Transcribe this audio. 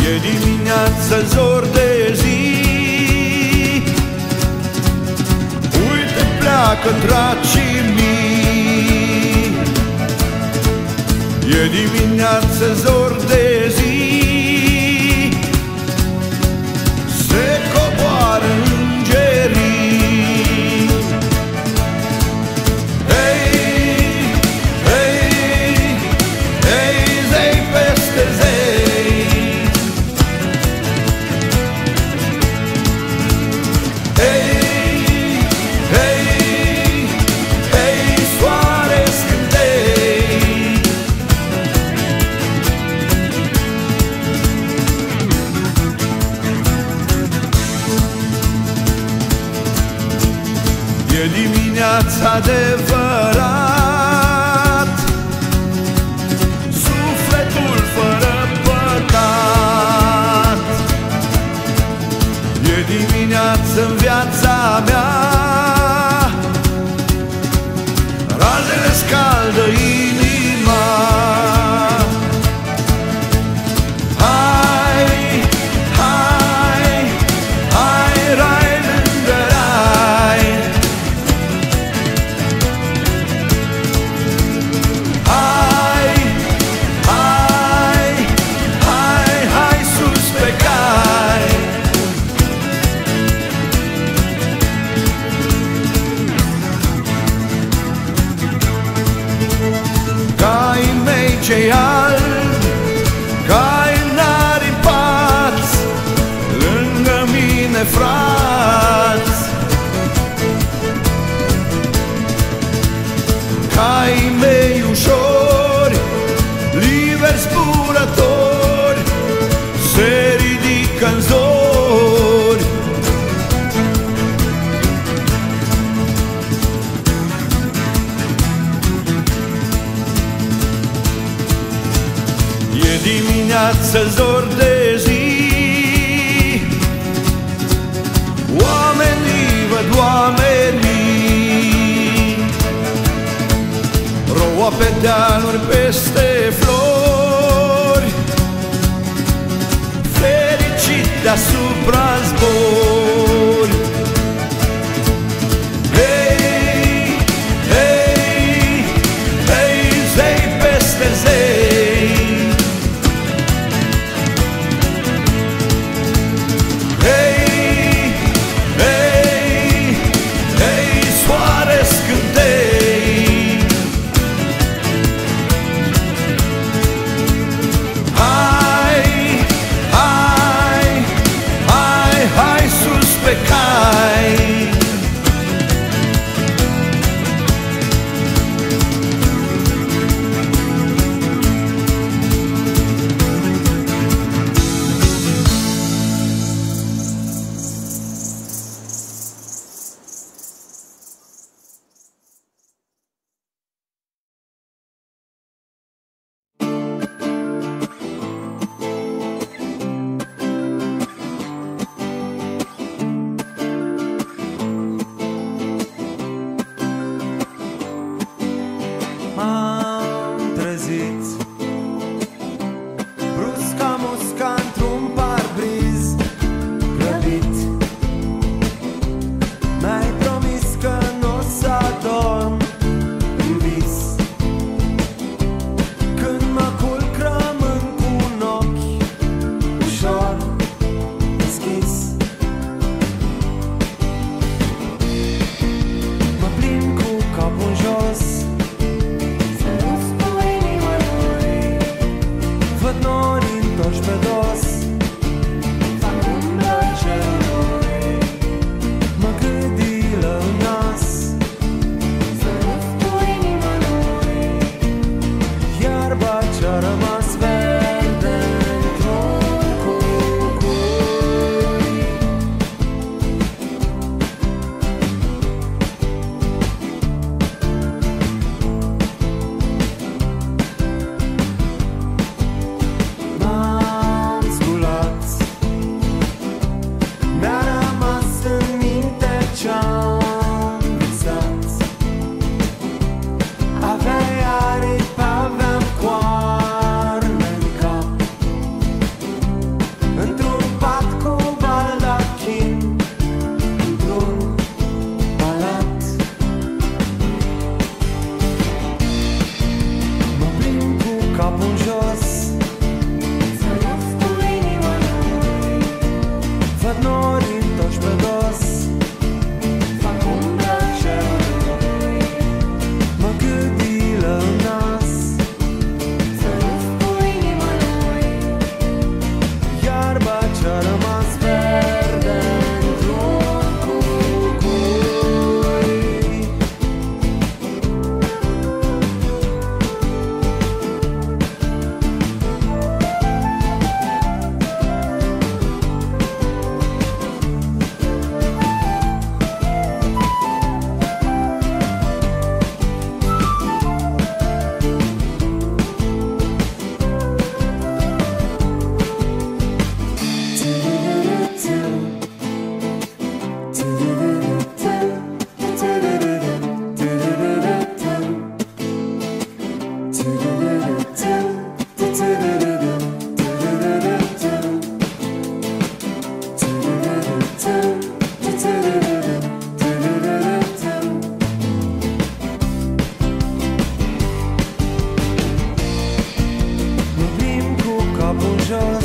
E dimineața, zor de zi, uite pleacă dracii mii. E dimineața, zor de zi, se coboară îngerii. Hei, hei, hei, zei peste zei. Hei, hei, hei, soare scântei. E dimineața adevărat, sufletul fără păcat. E dimineață în viața mea, razele scaldă inima. Hai, hai, hai, rai lângă rai. Hai, hai, hai, hai sus pe cai. Caii mei cei albi, cai înaripați, lângă mine frați. Caii mei ușori, liberi zburători, se ridică în zori. E dimineață, zor de zi, oamenii văd oamenii, roa pe dealuri peste flori, fericit deasupra zbori. Hei, hei, hei, zei peste zei. Hei, hei, hei, soare scântei. Hai, hai, hai, hai sus pe cai. M-am trezit brusc ca musca într-un parbriz grăbit. Mi-ai promis că n-o să adorm în vis. Când mă culc rămân cu un ochi ușor deschis. Mă plimb cu capul jos, văd nori întorși pe dos, fac umbră cerului, mă gâdilă în nas. Să-ți cu inima lui, iarba ce-a rămas verde într-un cucui. M-am sculat, mi-a rămas în minte ce-am visat. Aveai aripi, aveam coară jos